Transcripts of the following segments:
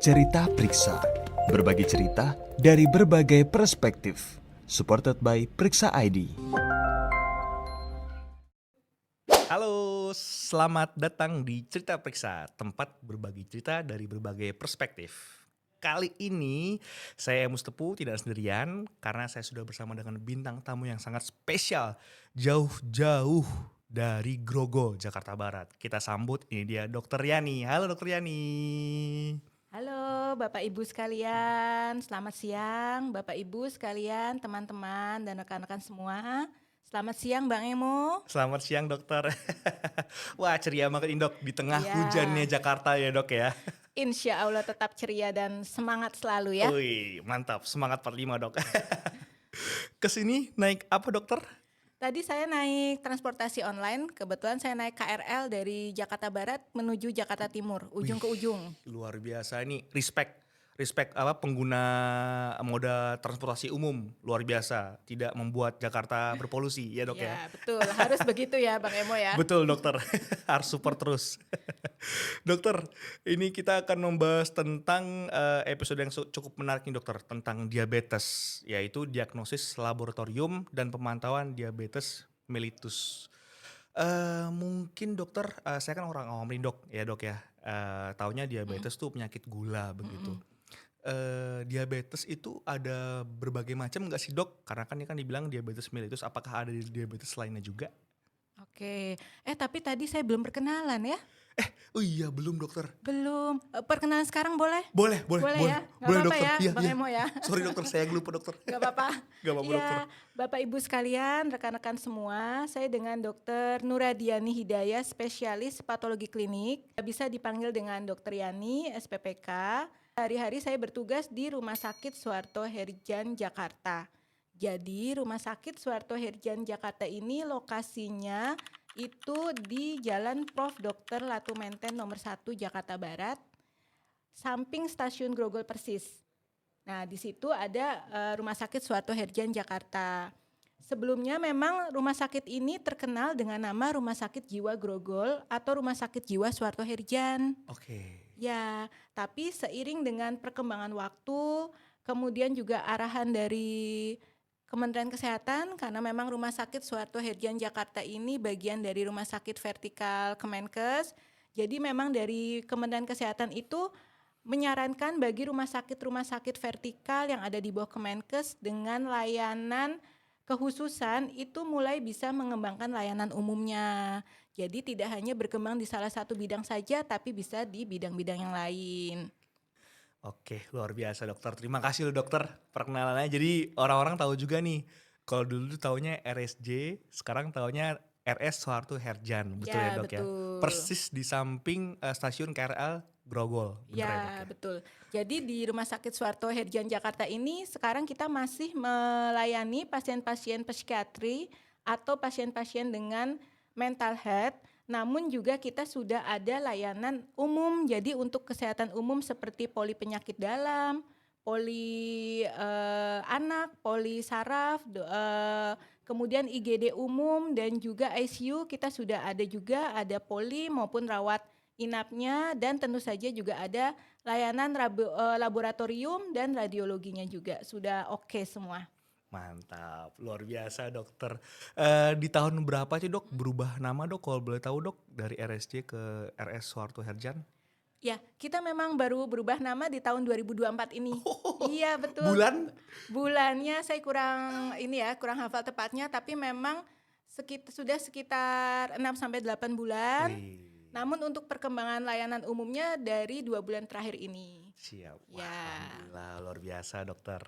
Cerita Periksa. Berbagi cerita dari berbagai perspektif. Supported by Periksa ID. Halo, selamat datang di Cerita Periksa, tempat berbagi cerita dari berbagai perspektif. Kali ini saya Mustepu tidak sendirian karena saya sudah bersama dengan bintang tamu yang sangat spesial, jauh-jauh dari Grogol, Jakarta Barat. Kita sambut, ini dia Dr. Yani. Halo Dr. Yani. Halo Bapak Ibu sekalian, selamat siang Bapak Ibu sekalian, teman-teman dan rekan-rekan semua. Selamat siang Bang Emo. Selamat siang dokter. Wah ceria banget ini dok, di tengah Iya. hujannya Jakarta ya dok ya. Insya Allah tetap ceria dan semangat selalu ya. Wih mantap, semangat 45 dok. Kesini naik apa dokter? Tadi saya naik transportasi online, kebetulan saya naik KRL dari Jakarta Barat menuju Jakarta Timur, ujung ke ujung. Luar biasa nih, respect apa pengguna moda transportasi umum luar biasa, tidak membuat Jakarta berpolusi ya dok ya. Ya betul, harus begitu ya Bang Emo ya. Betul dokter, harus support terus. Dokter, ini kita akan membahas tentang episode yang cukup menarik nih dokter, tentang diabetes, yaitu diagnosis laboratorium dan pemantauan diabetes mellitus. Mungkin dokter, saya kan orang awam nih dok ya, taunya diabetes tuh penyakit gula begitu. Diabetes itu ada berbagai macam nggak sih dok? Karena kan ini kan dibilang diabetes mellitus, apakah ada diabetes lainnya juga? Oke, tapi tadi saya belum perkenalan ya. Oh iya belum dokter. Belum, perkenalan sekarang boleh? Boleh ya, nggak boleh apa-apa dokter. ya Iya, Bang iya. Emo ya. Sorry dokter, saya lupa dokter. Gak apa-apa. Gak apa-apa dokter. Ya, Bapak Ibu sekalian, rekan-rekan semua, saya dengan Dr. Nuradiani Hidayah, spesialis patologi klinik. Bisa dipanggil dengan Dr. Yani, SPPK. Hari-hari saya bertugas di Rumah Sakit Suharto Herjan, Jakarta. Jadi Rumah Sakit Suharto Herjan, Jakarta ini lokasinya itu di Jalan Prof. Dr. Latumenten nomor 1 Jakarta Barat, samping Stasiun Grogol persis. Nah, di situ ada Rumah Sakit Suharto Herjan Jakarta. Sebelumnya memang rumah sakit ini terkenal dengan nama Rumah Sakit Jiwa Grogol atau Rumah Sakit Jiwa Suharto Herjan. Oke. Ya, tapi seiring dengan perkembangan waktu, kemudian juga arahan dari Kementerian Kesehatan, karena memang Rumah Sakit Suharto Herjan Jakarta ini bagian dari Rumah Sakit Vertikal Kemenkes. Jadi memang dari Kementerian Kesehatan itu menyarankan bagi rumah sakit vertikal yang ada di bawah Kemenkes dengan layanan kekhususan itu mulai bisa mengembangkan layanan umumnya. Jadi tidak hanya berkembang di salah satu bidang saja, tapi bisa di bidang-bidang yang lain. Oke, luar biasa dokter. Terima kasih loh dokter perkenalannya. Jadi orang-orang tahu juga nih, kalau dulu taunya RSJ, sekarang taunya RS Suharto Herjan, betul ya dok ya? Betul. Persis di samping stasiun KRL Grogol, betul ya dok ya? Betul. Jadi di Rumah Sakit Suharto Herjan Jakarta ini sekarang kita masih melayani pasien-pasien psikiatri atau pasien-pasien dengan mental health. Namun juga kita sudah ada layanan umum, jadi untuk kesehatan umum seperti poli penyakit dalam, poli anak, poli saraf, kemudian IGD umum dan juga ICU kita sudah ada juga, ada poli maupun rawat inapnya, dan tentu saja juga ada layanan laboratorium dan radiologinya juga sudah oke semua. Mantap, luar biasa dokter. Di tahun berapa sih dok berubah nama dok, kalau boleh tahu dok, dari RSJ ke RS Suharto Herjan? Ya, kita memang baru berubah nama di tahun 2024 ini. Iya betul. Bulannya saya kurang hafal tepatnya, tapi memang sudah sekitar 6-8 bulan. Namun untuk perkembangan layanan umumnya dari 2 bulan terakhir ini. Siap, ya. Alhamdulillah luar biasa dokter.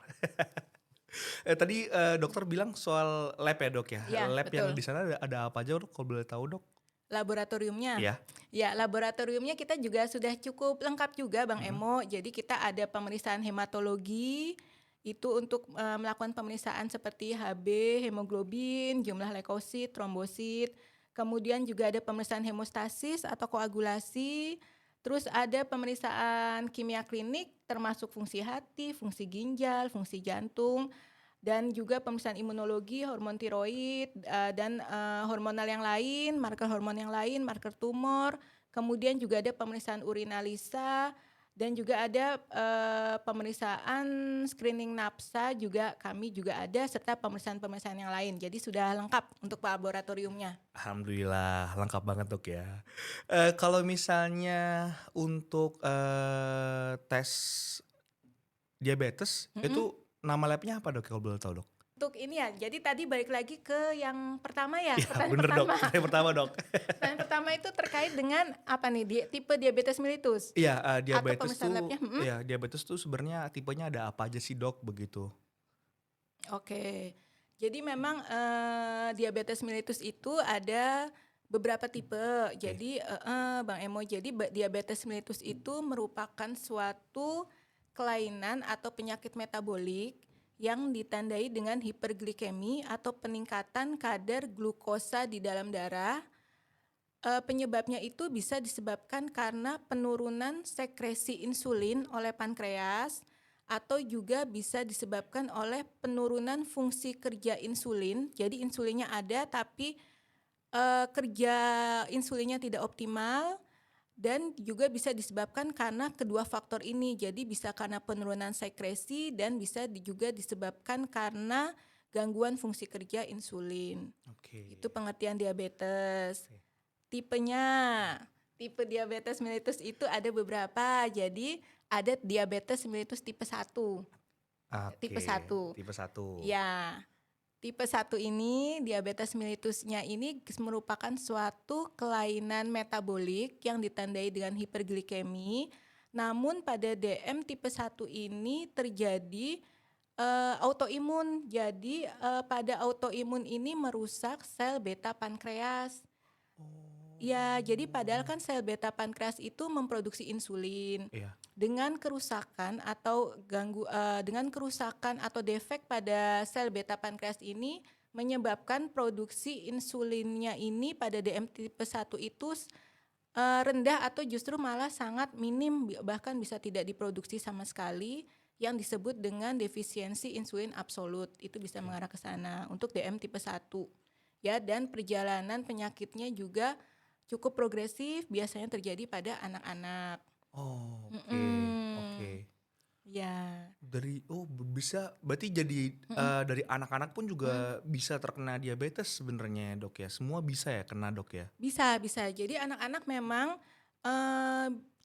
Tadi dokter bilang soal lab ya dok ya? Ya, Lab betul. yang di sana ada apa aja dok, kalau boleh tahu dok? Laboratoriumnya? Iya. Ya, laboratoriumnya kita juga sudah cukup lengkap juga Bang Emo. Jadi kita ada pemeriksaan hematologi, itu untuk melakukan pemeriksaan seperti HB, hemoglobin, jumlah leukosit, trombosit. Kemudian juga ada pemeriksaan hemostasis atau koagulasi. Terus ada pemeriksaan kimia klinik termasuk fungsi hati, fungsi ginjal, fungsi jantung, dan juga pemeriksaan imunologi, hormon tiroid, dan hormonal yang lain, marker hormon yang lain, marker tumor. Kemudian juga ada pemeriksaan urinalisa Dan juga ada pemeriksaan screening nafsa juga kami juga ada, serta pemeriksaan-pemeriksaan yang lain. Jadi sudah lengkap untuk laboratoriumnya. Alhamdulillah lengkap banget dok ya. Kalau misalnya untuk tes diabetes itu nama labnya apa dok kalau boleh tahu dok? Untuk ini ya, jadi tadi balik lagi ke yang pertama ya, Iya pertanyaan bener dok, pertama. yang pertama dok. Pertanyaan pertama itu terkait dengan apa nih, tipe diabetes mellitus. Iya diabetes pemeriksaan tuh, labnya, iya diabetes tuh sebenarnya tipenya ada apa aja sih dok begitu? Oke, jadi memang diabetes mellitus itu ada beberapa tipe. Jadi Bang Emo, jadi diabetes mellitus itu merupakan suatu kelainan atau penyakit metabolik yang ditandai dengan hiperglikemi atau peningkatan kadar glukosa di dalam darah. Penyebabnya itu bisa disebabkan karena penurunan sekresi insulin oleh pankreas, atau juga bisa disebabkan oleh penurunan fungsi kerja insulin. Jadi insulinnya ada tapi kerja insulinnya tidak optimal, dan juga bisa disebabkan karena kedua faktor ini. Jadi bisa karena penurunan sekresi dan bisa juga disebabkan karena gangguan fungsi kerja insulin. Oke. Itu pengertian diabetes. Oke. Tipenya, tipe diabetes mellitus itu ada beberapa. Jadi ada diabetes mellitus tipe 1. Tipe 1. Tipe 1. Ya. Tipe 1 ini, diabetes mellitusnya ini merupakan suatu kelainan metabolik yang ditandai dengan hiperglikemi. Namun pada DM tipe 1 ini terjadi autoimun. Jadi pada autoimun ini merusak sel beta pankreas. Ya, jadi padahal kan sel beta pankreas itu memproduksi insulin. Iya. Dengan kerusakan atau dengan kerusakan atau defek pada sel beta pankreas ini menyebabkan produksi insulinnya ini pada DM tipe 1 itu rendah atau justru malah sangat minim, bahkan bisa tidak diproduksi sama sekali, yang disebut dengan defisiensi insulin absolut. Itu bisa mengarah ke sana untuk DM tipe 1. Ya, dan perjalanan penyakitnya juga cukup progresif, biasanya terjadi pada anak-anak. Oh, oke. Oke. Ya. Bisa berarti jadi dari anak-anak pun juga bisa terkena diabetes sebenarnya dok ya. Semua bisa ya kena dok ya. Bisa. Jadi anak-anak memang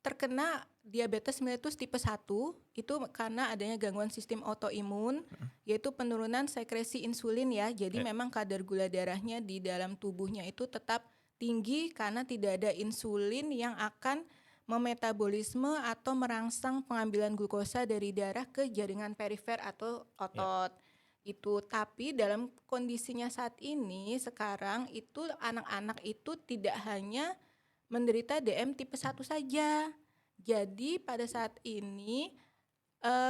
terkena diabetes mellitus tipe 1 itu karena adanya gangguan sistem autoimun, yaitu penurunan sekresi insulin ya. Jadi memang kadar gula darahnya di dalam tubuhnya itu tetap tinggi karena tidak ada insulin yang akan memetabolisme atau merangsang pengambilan glukosa dari darah ke jaringan perifer atau otot. Itu tapi dalam kondisinya saat ini sekarang itu anak-anak itu tidak hanya menderita DM tipe 1 saja. Jadi pada saat ini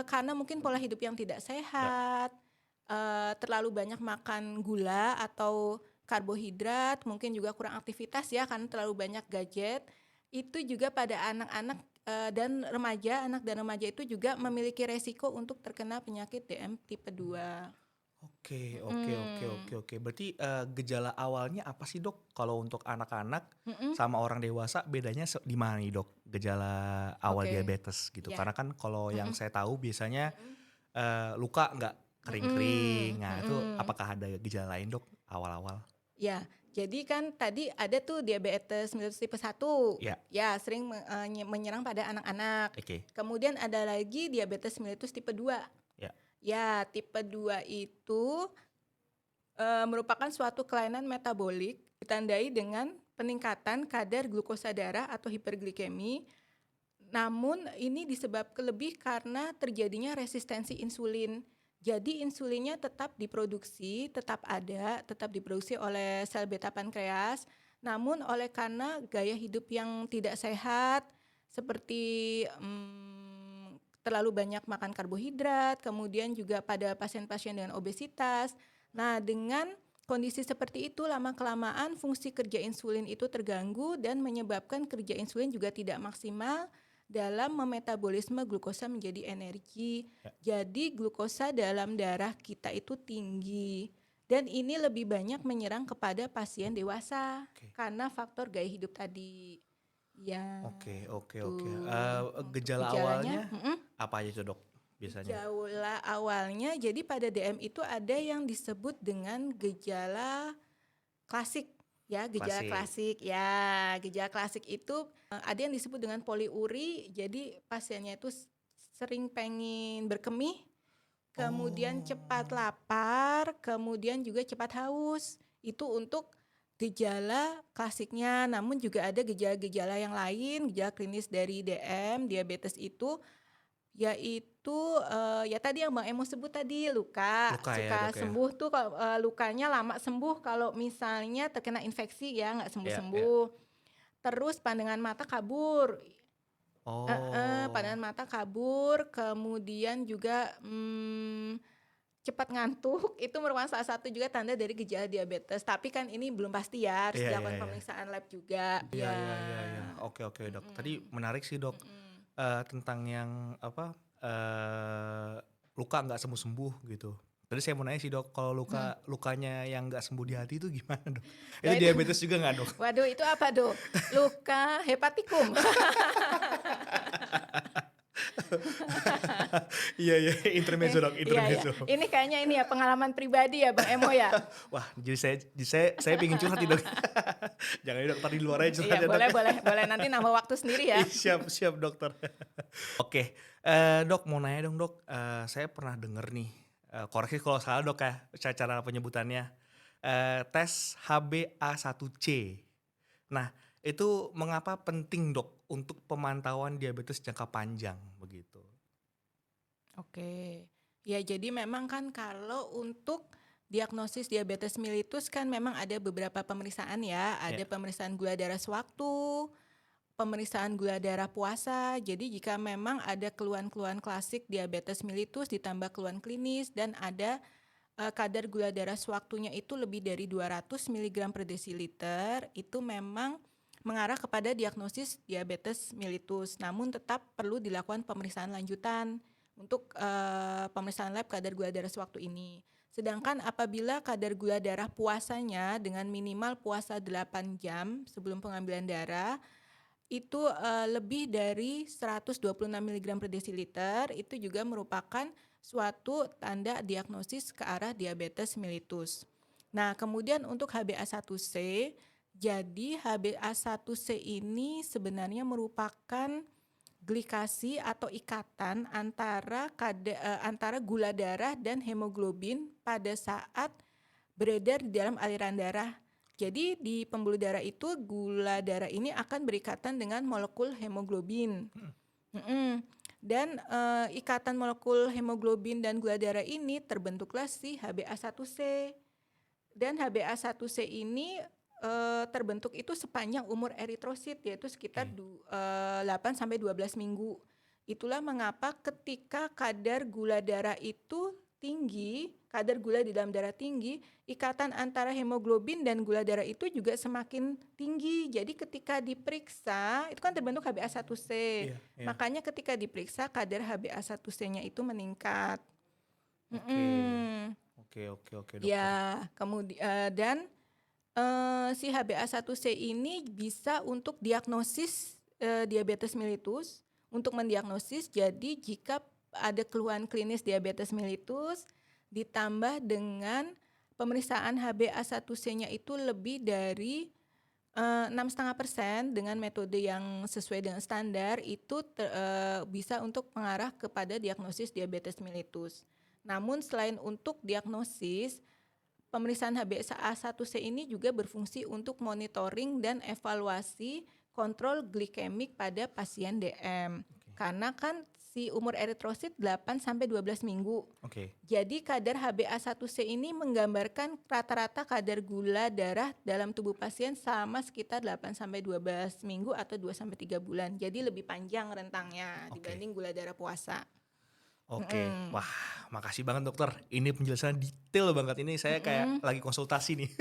karena mungkin pola hidup yang tidak sehat, terlalu banyak makan gula atau karbohidrat, mungkin juga kurang aktivitas ya karena terlalu banyak gadget. Itu juga pada anak-anak dan remaja, anak dan remaja itu juga memiliki resiko untuk terkena penyakit DM tipe 2. Oke. Berarti gejala awalnya apa sih dok? Kalau untuk anak-anak sama orang dewasa bedanya di mana nih dok? Gejala awal diabetes gitu. Ya. Karena kan kalau yang saya tahu biasanya luka nggak kering-kering. Nah itu apakah ada gejala lain dok awal-awal? Ya, jadi kan tadi ada tuh diabetes mellitus tipe 1. Ya. Ya, sering menyerang pada anak-anak. Oke. Kemudian ada lagi diabetes mellitus tipe 2. Ya. Ya, tipe 2 itu merupakan suatu kelainan metabolik ditandai dengan peningkatan kadar glukosa darah atau hiperglikemi. Namun ini disebabkan lebih karena terjadinya resistensi insulin. Jadi insulinnya tetap diproduksi, tetap diproduksi oleh sel beta pankreas. Namun oleh karena gaya hidup yang tidak sehat, seperti terlalu banyak makan karbohidrat, kemudian juga pada pasien-pasien dengan obesitas. Nah, dengan kondisi seperti itu lama-kelamaan fungsi kerja insulin itu terganggu dan menyebabkan kerja insulin juga tidak maksimal dalam memetabolisme glukosa menjadi energi. Jadi glukosa dalam darah kita itu tinggi. Dan ini lebih banyak menyerang kepada pasien dewasa karena faktor gaya hidup tadi. Ya, Oke. tuh. Gejala Gejalanya, awalnya apa aja tuh dok biasanya? gejala awalnya jadi pada DM itu ada yang disebut dengan gejala klasik ya, gejala Klasik. klasik. Ya, gejala klasik itu ada yang disebut dengan poliuri. Jadi pasiennya itu sering pengen berkemih, kemudian cepat Oh, lapar, kemudian juga cepat haus. Itu untuk gejala klasiknya. Namun juga ada gejala-gejala yang lain, gejala klinis dari DM, diabetes itu yaitu, ya tadi yang Bang Emo sebut tadi, luka, luka ya suka dok ya? sembuh tuh kalau, lukanya lama sembuh kalau misalnya terkena infeksi ya, nggak Ya. sembuh-sembuh. Terus pandangan mata kabur, pandangan Oh, mata kabur, kemudian juga, cepat ngantuk, itu merupakan salah satu juga tanda dari gejala diabetes. Tapi kan ini belum pasti ya, harus iya. dilakukan pemeriksaan lab juga. Iya, Ya, iya. Oke, dok. Tadi mhm, menarik sih dok, mhm. tentang yang apa, luka nggak sembuh-sembuh gitu. Tadi saya mau nanya sih dok, kalau lukanya yang nggak sembuh di hati itu gimana dok? Itu Nah itu diabetes juga nggak dok? waduh itu apa tuh? Luka hepatikum. Iya, intermezzo dok, Iya ya, intermezzo. ini kayaknya ini ya pengalaman pribadi ya Bang Emo ya? Wah, jadi saya pengen curhat nih dok. Jangan ya dok, tadi di luar aja curhat Iya ya dok. boleh nanti nambah waktu sendiri ya. Ih, siap dokter. Oke, dok mau nanya dong dok, saya pernah denger nih, koreksi kalau salah dok ya, cara penyebutannya, tes HbA1c. Nah, itu mengapa penting dok untuk pemantauan diabetes jangka panjang begitu? Oke, ya jadi memang kan kalau untuk diagnosis diabetes mellitus kan memang ada beberapa pemeriksaan ya, Ya, ada pemeriksaan gula darah sewaktu, pemeriksaan gula darah puasa. Jadi jika memang ada keluhan-keluhan klasik diabetes mellitus ditambah keluhan klinis dan ada kadar gula darah sewaktunya itu lebih dari 200 mg per desiliter, itu memang mengarah kepada diagnosis diabetes mellitus. Namun tetap perlu dilakukan pemeriksaan lanjutan untuk pemeriksaan lab kadar gula darah sewaktu ini. Sedangkan apabila kadar gula darah puasanya dengan minimal puasa 8 jam sebelum pengambilan darah itu lebih dari 126 mg per desiliter, itu juga merupakan suatu tanda diagnosis ke arah diabetes mellitus. Nah, kemudian untuk HbA1c, jadi HbA1c ini sebenarnya merupakan glikasi atau ikatan antara gula darah dan hemoglobin pada saat beredar di dalam aliran darah. Jadi di pembuluh darah itu gula darah ini akan berikatan dengan molekul hemoglobin. Mm-mm. Dan ikatan molekul hemoglobin dan gula darah ini terbentuklah si HbA1c. Dan HbA1c ini terbentuk itu sepanjang umur eritrosit, yaitu sekitar oke. 8 sampai 12 minggu. Itulah mengapa ketika kadar gula darah itu tinggi, kadar gula di dalam darah tinggi, ikatan antara hemoglobin dan gula darah itu juga semakin tinggi. Jadi ketika diperiksa, itu kan terbentuk HbA1c. Iya. Makanya ketika diperiksa kadar HbA1c-nya itu meningkat. Oke. Mm-mm. Oke, dokter. Ya, kemudian dan si HbA1c ini bisa untuk diagnosis diabetes mellitus. Untuk mendiagnosis, jadi jika ada keluhan klinis diabetes mellitus ditambah dengan pemeriksaan HbA1c-nya itu lebih dari 6,5% dengan metode yang sesuai dengan standar itu bisa untuk mengarah kepada diagnosis diabetes mellitus. Namun selain untuk diagnosis, pemeriksaan HbA1c ini juga berfungsi untuk monitoring dan evaluasi kontrol glikemik pada pasien DM. Oke. Karena kan si umur eritrosit 8 sampai 12 minggu. Oke. Jadi kadar HbA1c ini menggambarkan rata-rata kadar gula darah dalam tubuh pasien selama sekitar 8 sampai 12 minggu atau 2 sampai 3 bulan. Jadi lebih panjang rentangnya Oke. dibanding gula darah puasa. Oke, Mm-mm. wah makasih banget dokter. Ini penjelasan detail banget. Ini saya kayak Mm-mm. lagi konsultasi nih.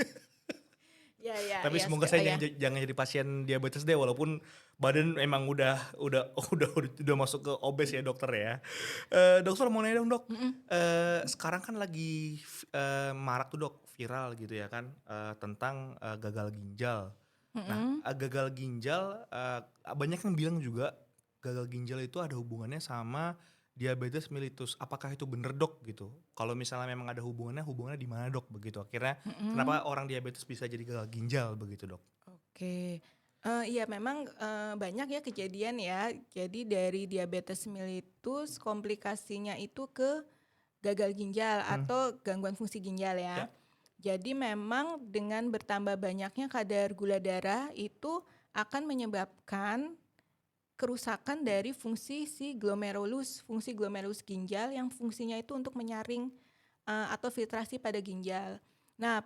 Ya, Tapi ya, semoga saya ya. jangan jadi pasien diabetes deh. Walaupun badan emang udah masuk ke obes ya dokter ya. Dokter mau nanya dong dok. Mm-mm. Sekarang kan lagi marak tuh dok, viral gitu ya kan, tentang gagal ginjal. Mm-mm. Nah, gagal ginjal, banyak yang bilang juga gagal ginjal itu ada hubungannya sama diabetes mellitus. Apakah itu bener dok gitu? Kalau misalnya memang ada hubungannya di mana dok begitu? Akhirnya Mm-mm. kenapa orang diabetes bisa jadi gagal ginjal begitu dok? Oke. Iya memang banyak ya kejadian ya. Jadi dari diabetes mellitus komplikasinya itu ke gagal ginjal Hmm, atau gangguan fungsi ginjal ya, ya. Jadi memang dengan bertambah banyaknya kadar gula darah itu akan menyebabkan kerusakan dari fungsi glomerulus ginjal yang fungsinya itu untuk menyaring atau filtrasi pada ginjal. Nah,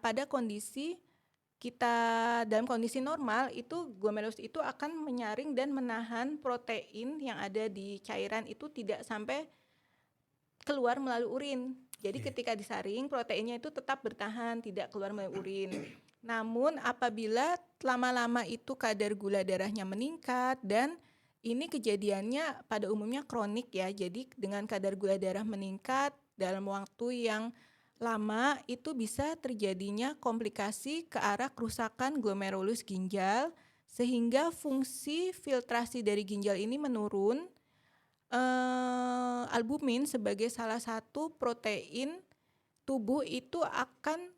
dalam kondisi normal itu glomerulus itu akan menyaring dan menahan protein yang ada di cairan itu tidak sampai keluar melalui urin. Jadi oke. ketika disaring proteinnya itu tetap bertahan tidak keluar melalui urin. Namun apabila lama-lama itu kadar gula darahnya meningkat dan ini kejadiannya pada umumnya kronik ya. Jadi dengan kadar gula darah meningkat dalam waktu yang lama itu bisa terjadinya komplikasi ke arah kerusakan glomerulus ginjal sehingga fungsi filtrasi dari ginjal ini menurun. Albumin sebagai salah satu protein tubuh itu akan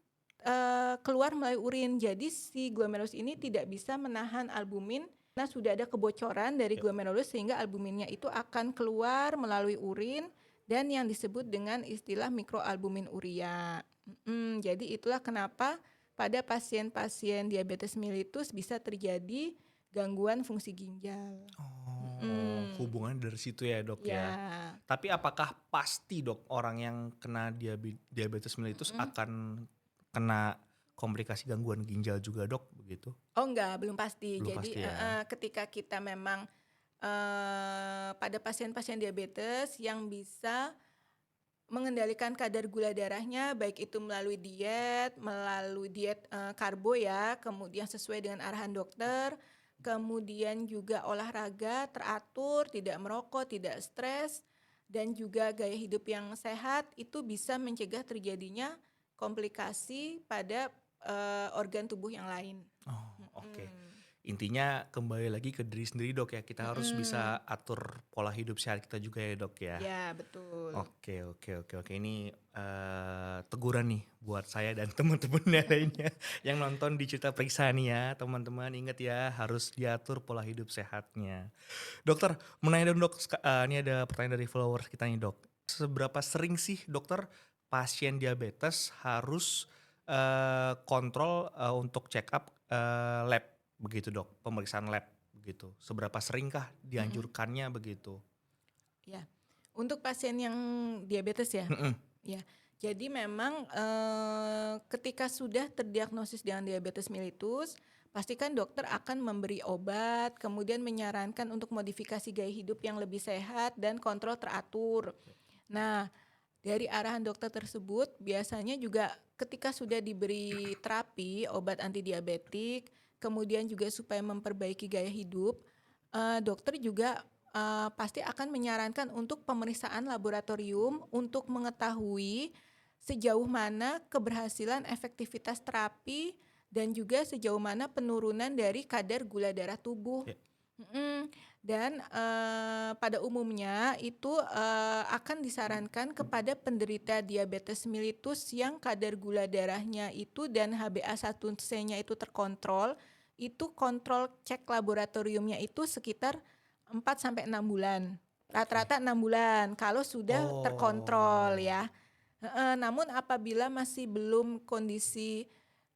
keluar melalui urin. Jadi si glomerulus ini tidak bisa menahan albumin. Nah, sudah ada kebocoran dari Ya. glomerulus sehingga albuminnya itu akan keluar melalui urin dan yang disebut dengan istilah mikroalbumin urea. Jadi itulah kenapa pada pasien-pasien diabetes mellitus bisa terjadi gangguan fungsi ginjal. Oh, Mm, hubungannya dari situ ya dok ya. ya. Tapi apakah pasti dok orang yang kena diabetes mellitus Mm. akan kena komplikasi gangguan ginjal juga dok begitu? Oh enggak, belum pasti. Belum Jadi pasti ya. ketika kita memang pada pasien-pasien diabetes yang bisa mengendalikan kadar gula darahnya, baik itu melalui diet karbo ya, kemudian sesuai dengan arahan dokter, kemudian juga olahraga teratur, tidak merokok, tidak stres, dan juga gaya hidup yang sehat, itu bisa mencegah terjadinya komplikasi pada organ tubuh yang lain. Oh, oke. Mm-mm. Intinya kembali lagi ke diri sendiri dok ya. Kita harus Mm-mm. bisa atur pola hidup sehat kita juga ya dok ya. Ya, betul. Oke. Ini teguran nih buat saya dan teman-teman yang lainnya yang nonton di Cerita Periksa nih ya. Teman-teman ingat ya harus diatur pola hidup sehatnya. Dokter, mau nanya dong dok, ini ada pertanyaan dari followers kita nih dok. Seberapa sering sih dokter pasien diabetes harus kontrol untuk check up lab begitu dok, pemeriksaan lab begitu. Seberapa seringkah Mm-mm. dianjurkannya begitu? Ya, untuk pasien yang diabetes ya, Mm-mm. ya. Jadi memang ketika sudah terdiagnosis dengan diabetes mellitus, pastikan dokter akan memberi obat, kemudian menyarankan untuk modifikasi gaya hidup yang lebih sehat dan kontrol teratur. Nah, dari arahan dokter tersebut biasanya juga ketika sudah diberi terapi obat antidiabetik, kemudian juga supaya memperbaiki gaya hidup, dokter juga pasti akan menyarankan untuk pemeriksaan laboratorium untuk mengetahui sejauh mana keberhasilan efektivitas terapi dan juga sejauh mana penurunan dari kadar gula darah tubuh. Ya. Mm, Dan pada umumnya itu akan disarankan kepada penderita diabetes mellitus yang kadar gula darahnya itu dan HbA1c-nya itu terkontrol, itu kontrol cek laboratoriumnya itu sekitar 4 sampai 6 bulan. Rata-rata 6 bulan kalau sudah terkontrol Oh, ya. Namun apabila masih belum kondisi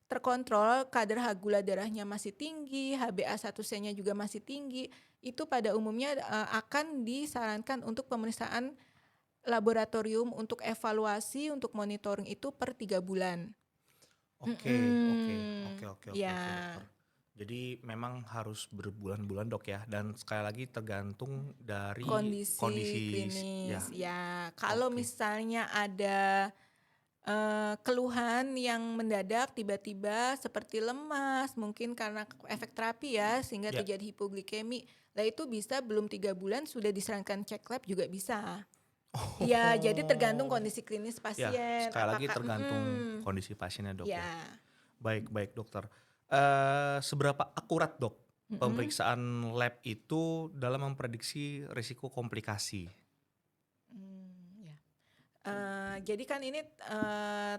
terkontrol, kadar gula darahnya masih tinggi, HbA1c-nya juga masih tinggi, itu pada umumnya akan disarankan untuk pemeriksaan laboratorium untuk evaluasi, untuk monitoring itu per 3 bulan. oke Ya, dokter. Jadi memang harus berbulan-bulan dok ya, dan sekali lagi tergantung dari kondisi kondisi ya. klinis. Ya, kalau Oke. misalnya ada keluhan yang mendadak tiba-tiba seperti lemas, mungkin karena efek terapi ya, sehingga Ya. terjadi hipoglikemi. Lah itu bisa belum 3 bulan sudah disarankan cek lab juga bisa. Iya, jadi tergantung Oh. kondisi klinis Ya, pasien. sekali lagi Apakah, tergantung kondisi pasiennya dok ya. ya, Baik dokter. seberapa akurat dok Mm-mm. pemeriksaan lab itu dalam memprediksi risiko komplikasi? Ya. Jadi kan ini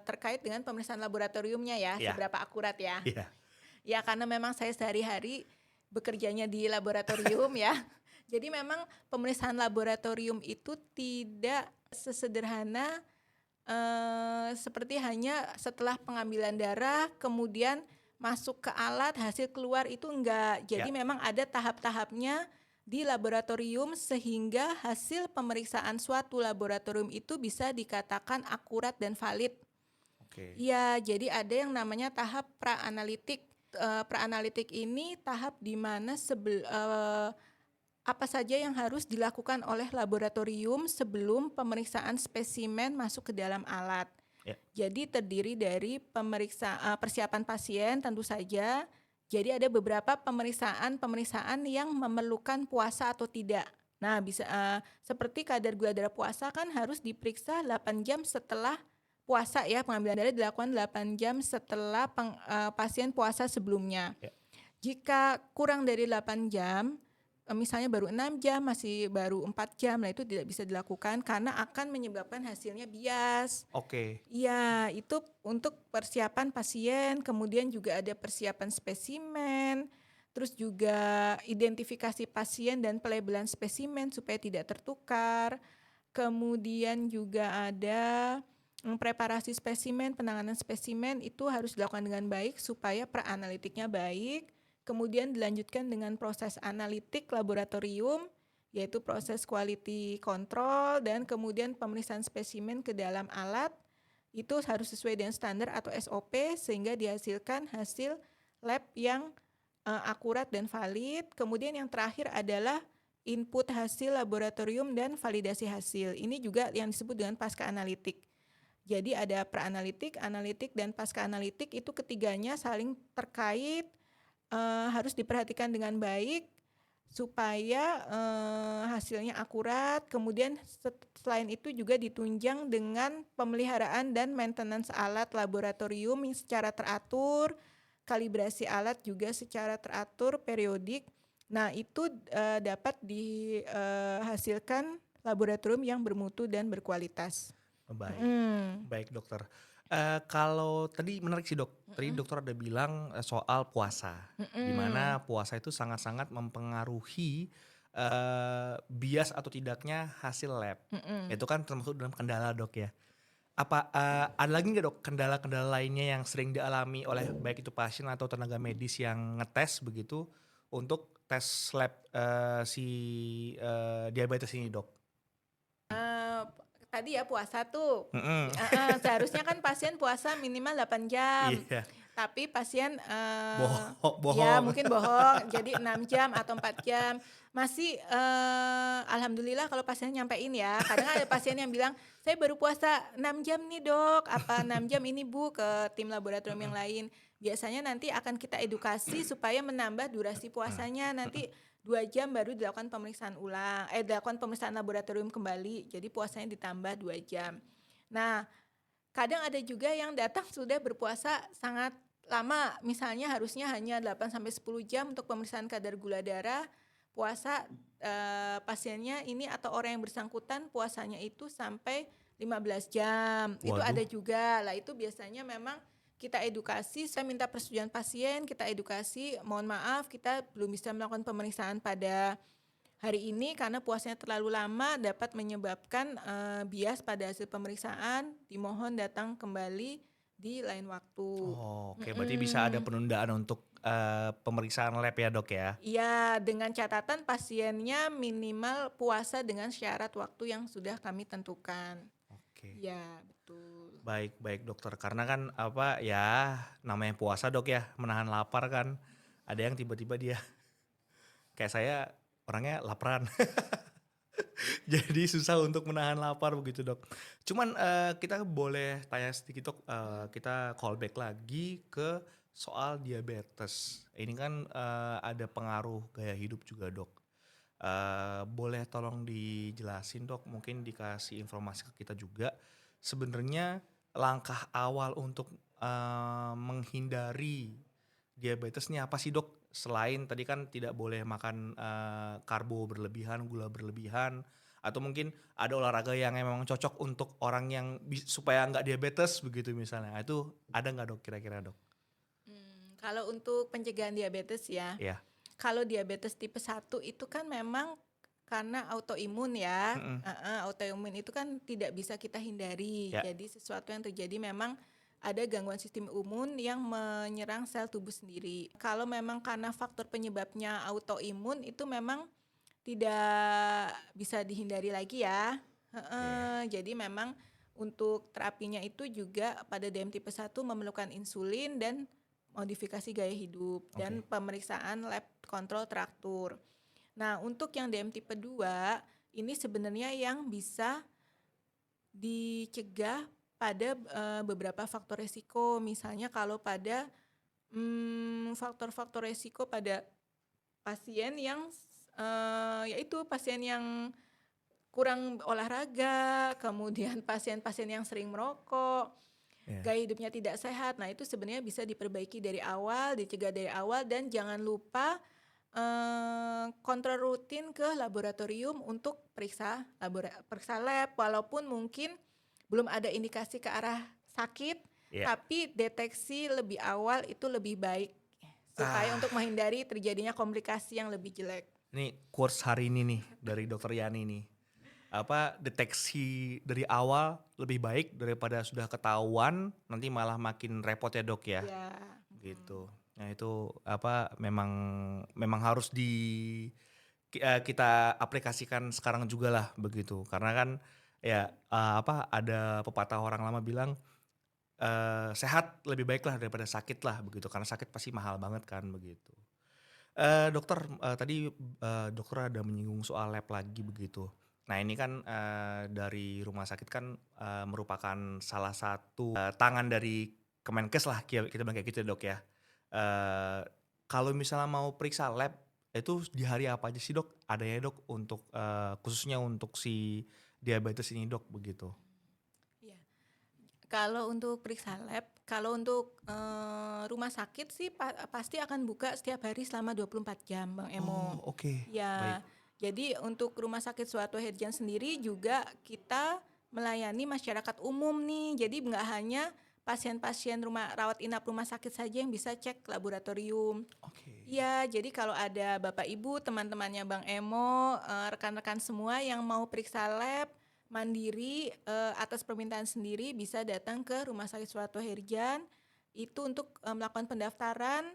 terkait dengan pemeriksaan laboratoriumnya ya, Iya, seberapa akurat ya. iya, Ya karena memang saya sehari-hari bekerjanya di laboratorium ya. Jadi memang pemeriksaan laboratorium itu tidak sesederhana seperti hanya setelah pengambilan darah kemudian masuk ke alat hasil keluar itu enggak. ya, Jadi memang ada tahap-tahapnya di laboratorium sehingga hasil pemeriksaan suatu laboratorium itu bisa dikatakan akurat dan valid. oke, Iya, jadi ada yang namanya tahap pra-analitik. Pra-analitik ini tahap di mana apa saja yang harus dilakukan oleh laboratorium sebelum pemeriksaan spesimen masuk ke dalam alat. ya, Jadi terdiri dari persiapan pasien tentu saja. Jadi ada beberapa pemeriksaan yang memerlukan puasa atau tidak. Nah, bisa seperti kadar gula darah puasa kan harus diperiksa 8 jam setelah puasa ya, pengambilan darah dilakukan 8 jam setelah pasien puasa sebelumnya. ya. Jika kurang dari 8 jam, misalnya baru 6 jam, masih baru 4 jam, nah itu tidak bisa dilakukan karena akan menyebabkan hasilnya bias. Oke, Iya, itu untuk persiapan pasien, kemudian juga ada persiapan spesimen, terus juga identifikasi pasien dan pelabelan spesimen supaya tidak tertukar. Kemudian juga ada preparasi spesimen, penanganan spesimen itu harus dilakukan dengan baik supaya pra-analitiknya baik. Kemudian dilanjutkan dengan proses analitik laboratorium, yaitu proses quality control dan kemudian pemeriksaan spesimen ke dalam alat. Itu harus sesuai dengan standar atau SOP sehingga dihasilkan hasil lab yang akurat dan valid. Kemudian yang terakhir adalah input hasil laboratorium dan validasi hasil. Ini juga yang disebut dengan pasca analitik. Jadi ada pra-analitik, analitik, dan pasca analitik itu ketiganya saling terkait, harus diperhatikan dengan baik supaya hasilnya akurat. Kemudian selain itu juga ditunjang dengan pemeliharaan dan maintenance alat laboratorium yang secara teratur, kalibrasi alat juga secara teratur periodik. Nah, itu dapat dihasilkan laboratorium yang bermutu dan berkualitas. baik, Mm. baik dokter. Kalau tadi menarik sih dok, tadi dokter ada bilang soal puasa, di Mm-mm. mana puasa itu sangat-sangat mempengaruhi bias atau tidaknya hasil lab. Mm-mm. Itu kan termasuk dalam kendala dok ya. Apa ada lagi nggak dok kendala-kendala lainnya yang sering dialami oleh baik itu pasien atau tenaga medis yang ngetes begitu untuk tes lab si diabetes ini dok? Eh, Tadi ya puasa tuh. Mm-mm. Seharusnya kan pasien puasa minimal 8 jam. Iya, Tapi pasien ya bohong. mungkin bohong jadi 6 jam atau 4 jam. Masih alhamdulillah kalau pasien nyampein ya. Kadang ada pasien yang bilang, "Saya baru puasa 6 jam nih, Dok." Apa 6 jam ini, Bu, ke tim laboratorium yang lain. Biasanya nanti akan kita edukasi supaya menambah durasi puasanya. Nanti 2 jam baru dilakukan pemeriksaan ulang. Dilakukan pemeriksaan laboratorium kembali. Jadi puasanya ditambah 2 jam. Nah, kadang ada juga yang datang sudah berpuasa sangat lama, misalnya harusnya hanya 8 sampai 10 jam untuk pemeriksaan kadar gula darah. Puasa pasiennya ini atau orang yang bersangkutan puasanya itu sampai 15 jam. Itu ada Waduh. juga. Lah itu biasanya memang kita edukasi, saya minta persetujuan pasien, kita edukasi, mohon maaf kita belum bisa melakukan pemeriksaan pada hari ini karena puasanya terlalu lama dapat menyebabkan bias pada hasil pemeriksaan. Dimohon datang kembali di lain waktu. Oh, oke, berarti bisa ada penundaan untuk pemeriksaan lab ya dok ya? Iya, dengan catatan pasiennya minimal puasa dengan syarat waktu yang sudah kami tentukan. Oke, Ya, betul. baik baik dokter. Karena kan apa ya namanya puasa dok ya, menahan lapar kan. Ada yang tiba-tiba dia kayak saya orangnya laparan. Jadi susah untuk menahan lapar begitu dok. Cuman kita boleh tanya sedikit dok, kita callback lagi ke soal diabetes. Ini kan ada pengaruh gaya hidup juga dok. Boleh tolong dijelasin dok, mungkin dikasih informasi ke kita juga. Sebenarnya langkah awal untuk menghindari diabetes nih apa sih dok? Selain tadi kan tidak boleh makan karbo berlebihan, gula berlebihan, atau mungkin ada olahraga yang memang cocok untuk orang yang supaya nggak diabetes begitu misalnya. Nah, itu ada nggak dok kira-kira dok? Kalau untuk pencegahan diabetes ya, Iya. kalau diabetes tipe 1 itu kan memang karena autoimun ya. Mm-mm. Autoimun itu kan tidak bisa kita hindari. Ya. Jadi sesuatu yang terjadi memang ada gangguan sistem imun yang menyerang sel tubuh sendiri. Kalau memang karena faktor penyebabnya autoimun itu memang tidak bisa dihindari lagi ya. Jadi memang untuk terapinya itu juga pada DM tipe 1 memerlukan insulin dan modifikasi gaya hidup dan pemeriksaan lab kontrol teratur. Nah, untuk yang DM tipe 2 ini sebenarnya yang bisa dicegah pada beberapa faktor resiko. Misalnya kalau pada faktor-faktor resiko pada pasien yang yaitu pasien yang kurang olahraga, kemudian pasien-pasien yang sering merokok, gaya hidupnya tidak sehat. Nah, itu sebenarnya bisa diperbaiki dari awal, dicegah dari awal, dan jangan lupa kontrol rutin ke laboratorium untuk periksa lab, walaupun mungkin belum ada indikasi ke arah sakit, tapi deteksi lebih awal itu lebih baik supaya untuk menghindari terjadinya komplikasi yang lebih jelek. Nih quotes hari ini nih dari Dokter Yani nih. Deteksi dari awal lebih baik daripada sudah ketahuan nanti malah makin repot ya dok ya. Ya. Gitu. Nah itu memang harus kita aplikasikan sekarang juga lah begitu. Karena kan ya ada pepatah orang lama bilang sehat lebih baik lah daripada sakit lah begitu. Karena sakit pasti mahal banget kan begitu. Dokter tadi dokter ada menyinggung soal lab lagi begitu. Nah ini kan dari rumah sakit kan merupakan salah satu tangan dari Kemenkes lah kita bilang kayak gitu dok ya. Kalau misalnya mau periksa lab itu di hari apa aja sih dok? Ada ya dok untuk khususnya untuk si diabetes ini dok begitu. Iya. Kalau untuk periksa lab, kalau untuk rumah sakit sih pasti akan buka setiap hari selama 24 jam Bang Emo. Oh oke. Ya. Baik. Jadi untuk Rumah Sakit Suharto Herdian sendiri juga kita melayani masyarakat umum nih. Jadi nggak hanya pasien-pasien rawat inap rumah sakit saja yang bisa cek laboratorium. Ya, jadi kalau ada Bapak Ibu, teman-temannya Bang Emo, rekan-rekan semua yang mau periksa lab mandiri atas permintaan sendiri bisa datang ke Rumah Sakit Suharto Herdian. Itu untuk melakukan pendaftaran.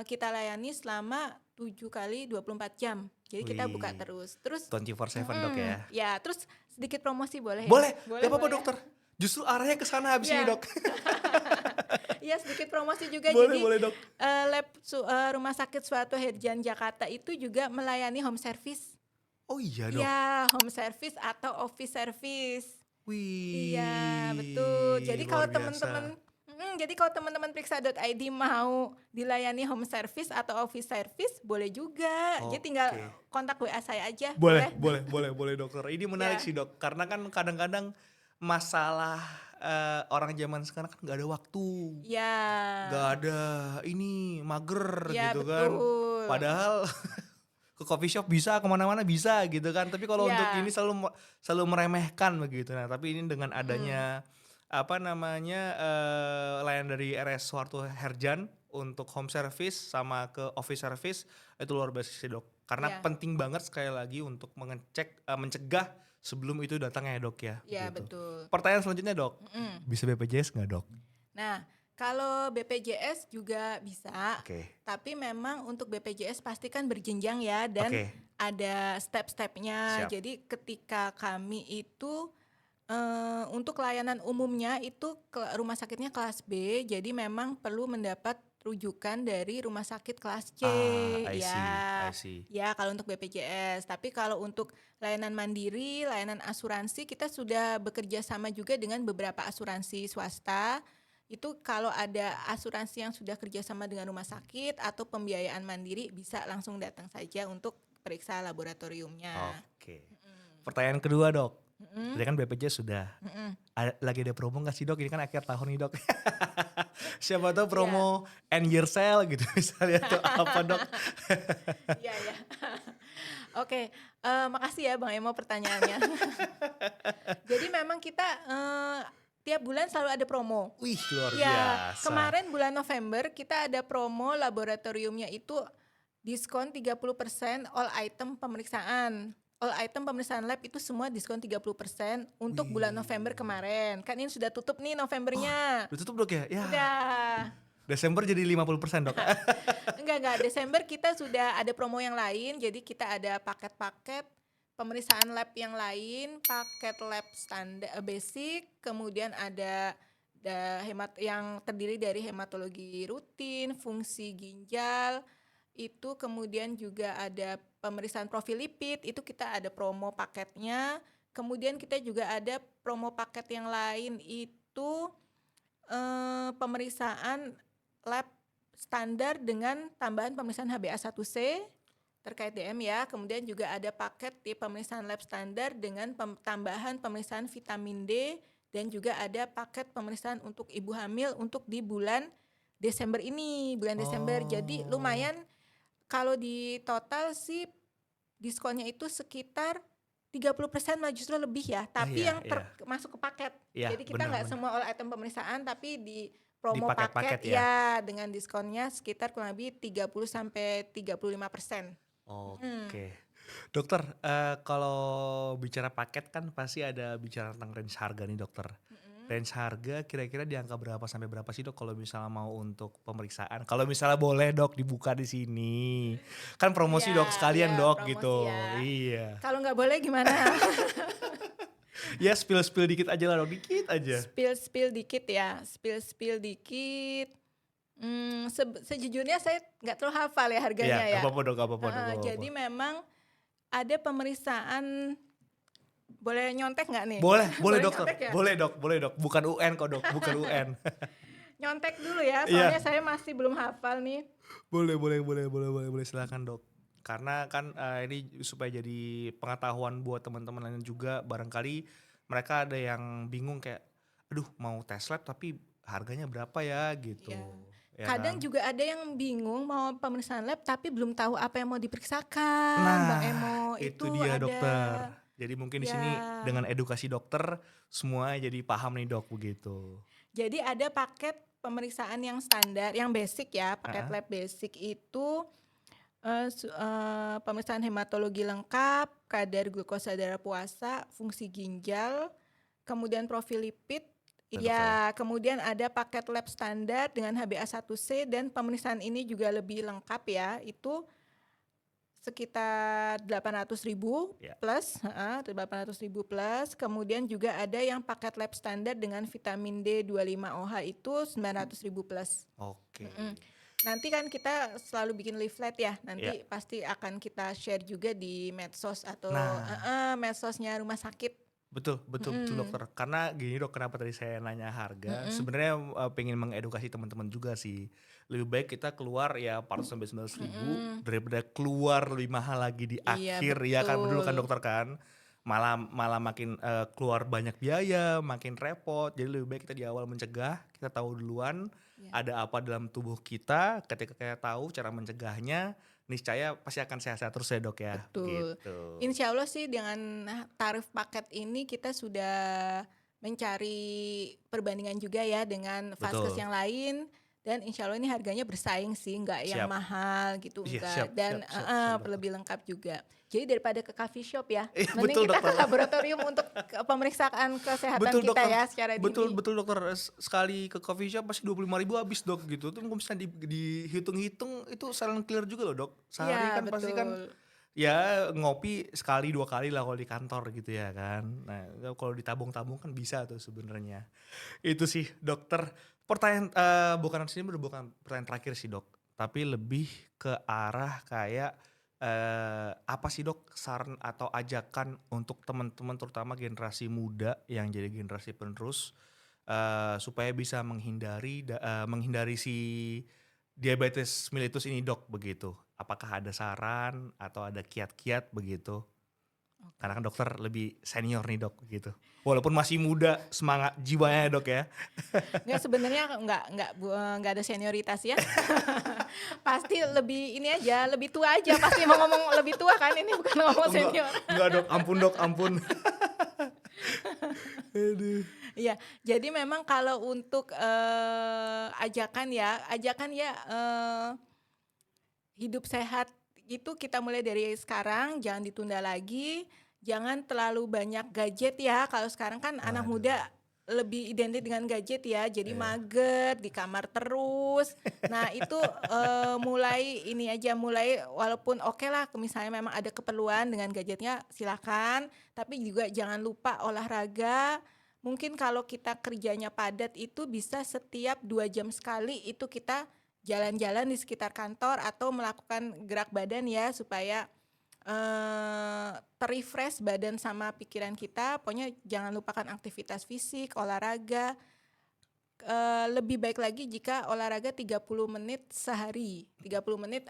Kita layani selama 7 kali 24 jam. Jadi kita buka terus. 24/7 dok ya. Ya, terus sedikit promosi boleh ya? Boleh, gak apa-apa dokter. Justru arahnya ke sana habis ini dok. Iya, sedikit promosi juga. Boleh dok. Lab Rumah Sakit Suharto Herdian Jakarta itu juga melayani home service. Oh iya dok? Iya, home service atau office service. Wih. Iya, betul. Jadi kalau teman-teman periksa.id mau dilayani home service atau office service boleh juga. Jadi tinggal kontak WA saya aja. Boleh dokter. Ini menarik sih dok. Karena kan kadang-kadang masalah orang zaman sekarang kan nggak ada waktu. Ya. Nggak ada ini mager ya, gitu betul. Kan. Padahal ke coffee shop bisa, kemana-mana bisa gitu kan. Tapi kalau untuk ini selalu meremehkan begitu. Nah tapi ini dengan adanya layanan dari RS Suharto Herdian untuk home service sama ke office service itu luar biasa sih dok. Karena penting banget sekali lagi untuk mencegah sebelum itu datang ya dok ya. Iya gitu. betul. Pertanyaan selanjutnya dok, bisa BPJS nggak dok? Nah kalau BPJS juga bisa, tapi memang untuk BPJS pasti kan berjenjang ya dan ada step-stepnya. Jadi ketika kami itu untuk layanan umumnya itu rumah sakitnya kelas B, jadi memang perlu mendapat rujukan dari rumah sakit kelas C. I see. Ya kalau untuk BPJS. Tapi kalau untuk layanan mandiri, layanan asuransi kita sudah bekerja sama juga dengan beberapa asuransi swasta. Itu kalau ada asuransi yang sudah kerjasama dengan rumah sakit atau pembiayaan mandiri bisa langsung datang saja untuk periksa laboratoriumnya. Pertanyaan kedua dok. Tadi kan BPJS sudah. Lagi ada promo nggak sih dok? Ini kan akhir tahun nih dok. Siapa tahu promo end year sale gitu misalnya tuh apa dok? Iya ya. Oke, makasih ya Bang Emo pertanyaannya. Jadi memang kita tiap bulan selalu ada promo. Wih luar Ya, biasa. kemarin bulan November kita ada promo laboratoriumnya itu diskon 30% all item pemeriksaan. All item pemeriksaan lab itu semua diskon 30% untuk bulan November kemarin. Kan ini sudah tutup nih Novembernya. Udah tutup dok ya? Ya. Udah. Desember jadi 50% dok. Enggak. Desember kita sudah ada promo yang lain. Jadi kita ada paket-paket pemeriksaan lab yang lain, paket lab standar basic, kemudian ada hemat yang terdiri dari hematologi rutin, fungsi ginjal, itu kemudian juga ada pemeriksaan profil lipid, itu kita ada promo paketnya. Kemudian kita juga ada promo paket yang lain itu pemeriksaan lab standar dengan tambahan pemeriksaan HbA1c terkait DM ya. Kemudian juga ada paket di pemeriksaan lab standar dengan tambahan pemeriksaan vitamin D dan juga ada paket pemeriksaan untuk ibu hamil untuk di bulan Desember ini, Desember. Jadi lumayan kalau di total sih diskonnya itu sekitar 30% malah justru lebih ya, tapi yang masuk ke paket. Jadi kita nggak semua all item pemeriksaan tapi di promo paket ya dengan diskonnya sekitar kurang lebih 30-35%. Oke. Dokter, kalau bicara paket kan pasti ada bicara tentang range harga nih dokter. Range harga kira-kira di angka berapa sampai berapa sih dok kalau misalnya mau untuk pemeriksaan? Kalau misalnya boleh dok dibuka di sini. Kan promosi dok sekalian dok gitu. Ya. Iya. Kalau nggak boleh gimana? Ya spill dikit aja lah dok, dikit aja. Spill dikit ya, spill dikit. Sejujurnya saya nggak terlalu hafal ya harganya ya. Gak apa-apa dok. Jadi memang ada pemeriksaan, boleh nyontek nggak nih? Boleh dokter, ya? boleh dok. Bukan UN kok dok, bukan UN. Nyontek dulu ya, soalnya saya masih belum hafal nih. Boleh silakan dok. Karena kan ini supaya jadi pengetahuan buat teman-teman lain juga, barangkali mereka ada yang bingung kayak, aduh mau tes lab tapi harganya berapa ya gitu. Ya Kadang kan? juga ada yang bingung mau pemeriksaan lab tapi belum tahu apa yang mau diperiksakan, Bang Emo. Itu dia ada. dokter. Jadi mungkin di sini dengan edukasi dokter semua jadi paham nih dok begitu. Jadi ada paket pemeriksaan yang standar, yang basic ya, paket lab basic itu pemeriksaan hematologi lengkap, kadar glukosa darah puasa, fungsi ginjal, kemudian profil lipid. Ya, kemudian ada paket lab standar dengan HbA1c dan pemeriksaan ini juga lebih lengkap ya, itu sekitar 800.000 plus, 800.000 plus. Kemudian juga ada yang paket lab standar dengan vitamin D25OH itu 900.000 plus. Oke. Nanti kan kita selalu bikin leaflet ya, nanti pasti akan kita share juga di medsos atau medsosnya rumah sakit. Betul dokter. Karena gini dok, kenapa tadi saya nanya harga? Sebenarnya pengen mengedukasi teman-teman juga sih. Lebih baik kita keluar ya 400-900 ribu daripada keluar lebih mahal lagi di akhir. Ya kan betul kan dokter kan? Malah makin keluar banyak biaya, makin repot. Jadi lebih baik kita di awal mencegah, kita tahu duluan ada apa dalam tubuh kita. Ketika kita tahu cara mencegahnya, niscaya pasti akan sehat-sehat terus ya dok ya. Betul. Gitu. Insya Allah sih dengan tarif paket ini kita sudah mencari perbandingan juga ya dengan vaskes yang lain. Dan insya Allah ini harganya bersaing sih, nggak yang mahal gitu, enggak. Dan lebih lengkap juga. Jadi daripada ke coffee shop ya, mending kita ke laboratorium untuk pemeriksaan kesehatan kita dokter. Ya secara dini. Betul dokter, sekali ke coffee shop pasti 25.000 habis dok gitu. Itu mungkin bisa dihitung-hitung itu silent clear juga loh dok. Sehari kan betul. Pasti kan ya ngopi sekali 2 kali lah kalau di kantor gitu ya kan. Nah kalau ditabung-tabung kan bisa tuh sebenarnya. Itu sih dokter. Pertanyaan bukan pertanyaan terakhir sih dok, tapi lebih ke arah kayak apa sih dok saran atau ajakan untuk teman-teman terutama generasi muda yang jadi generasi penerus supaya bisa menghindari si diabetes mellitus ini dok begitu. Apakah ada saran atau ada kiat-kiat begitu? Karena kan dokter lebih senior nih dok gitu. Walaupun masih muda semangat jiwanya dok ya. Nggak, sebenarnya nggak ada senioritas ya. Pasti lebih ini aja, lebih tua aja. Pasti mau ngomong lebih tua kan, ini bukan ngomong senior. Enggak dok, ampun dok, ampun. Aduh. Iya, jadi memang kalau untuk ajakan ya hidup sehat itu kita mulai dari sekarang, jangan ditunda lagi, jangan terlalu banyak gadget ya. Kalau sekarang kan anak muda lebih identik dengan gadget ya, jadi mager di kamar terus. Nah itu mulai walaupun oke lah, misalnya memang ada keperluan dengan gadgetnya silakan, tapi juga jangan lupa olahraga. Mungkin kalau kita kerjanya padat itu bisa setiap 2 jam sekali itu kita jalan-jalan di sekitar kantor atau melakukan gerak badan ya, supaya terrefresh badan sama pikiran kita. Pokoknya jangan lupakan aktivitas fisik, olahraga. Lebih baik lagi jika olahraga 30 menit sehari. 30 menit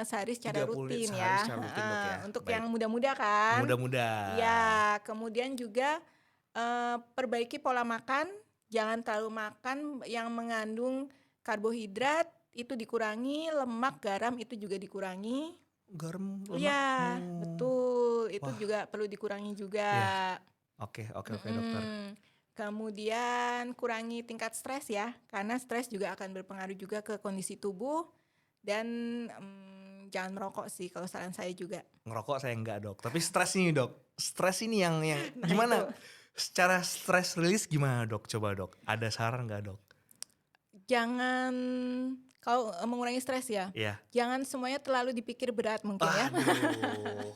sehari secara 30 menit rutin sehari ya. secara rutin, Dok, ya. Untuk Baik. yang muda-muda kan. Mudah-mudahan. Ya, kemudian juga perbaiki pola makan, jangan terlalu makan yang mengandung karbohidrat, itu dikurangi, lemak, garam itu juga dikurangi. Garam, lemak. Iya, betul. Itu juga perlu dikurangi juga. Oke dokter. Kemudian kurangi tingkat stres ya, karena stres juga akan berpengaruh juga ke kondisi tubuh. Dan jangan merokok sih kalau saran saya juga. Ngerokok saya enggak dok, tapi stres ini dok. Stres ini yang Nah, gimana? itu. Secara stress release gimana dok? Coba dok, ada saran nggak dok? Jangan, kalau mengurangi stres ya, Iya. jangan semuanya terlalu dipikir berat mungkin ya. Aduh,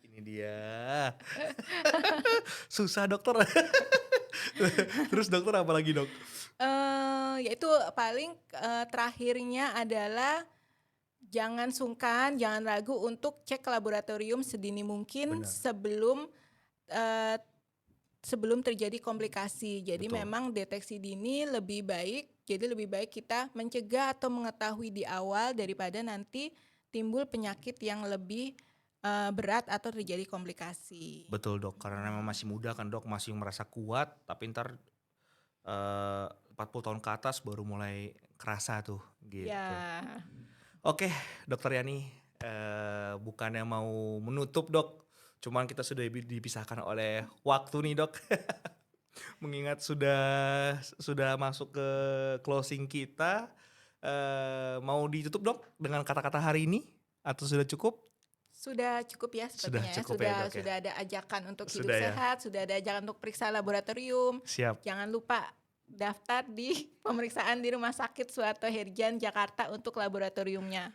ini dia. Susah dokter. Terus dokter apa lagi dok? Yaitu paling terakhirnya adalah jangan sungkan, jangan ragu untuk cek ke laboratorium sedini mungkin. Benar. sebelum terjadi komplikasi. Jadi Betul. memang deteksi dini lebih baik. Jadi lebih baik kita mencegah atau mengetahui di awal daripada nanti timbul penyakit yang lebih berat atau terjadi komplikasi. Betul dok, karena memang masih muda kan dok, masih merasa kuat, tapi ntar 40 tahun ke atas baru mulai kerasa tuh gitu. Ya. Oke dokter Yani, bukannya mau menutup dok, cuman kita sudah dipisahkan oleh waktu nih dok. Mengingat sudah masuk ke closing kita, mau ditutup dok dengan kata-kata hari ini atau sudah cukup? Sudah cukup ya sepertinya. Sudah cukup ya, Dok, ya? Sudah ada ajakan untuk hidup Sudah ya? sehat, sudah ada ajakan untuk periksa laboratorium. Siap. Jangan lupa daftar di pemeriksaan di Rumah Sakit Suharto Herjan Jakarta untuk laboratoriumnya.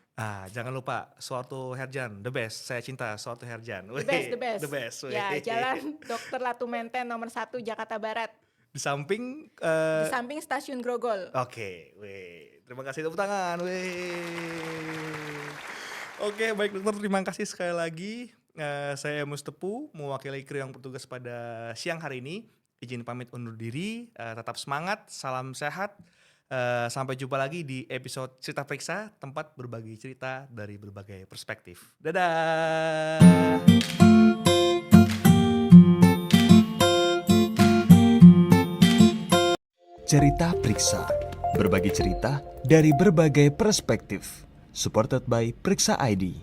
Jangan lupa Suharto Herjan, the best. Saya cinta Suharto Herjan. The best, the best. The best. Ya, Jalan Dr. Latu Menten nomor 1 Jakarta Barat. Di samping Di samping Stasiun Grogol. Oke, weh. Terima kasih, tepuk tangan, weh. Oke, baik dokter, terima kasih sekali lagi. Saya Mustepu, mewakili kru yang bertugas pada siang hari ini. Izin pamit undur diri, tetap semangat, salam sehat. Sampai jumpa lagi di episode Cerita Periksa, tempat berbagi cerita dari berbagai perspektif. Dadah! Cerita Periksa, berbagi cerita dari berbagai perspektif. Supported by Periksa ID.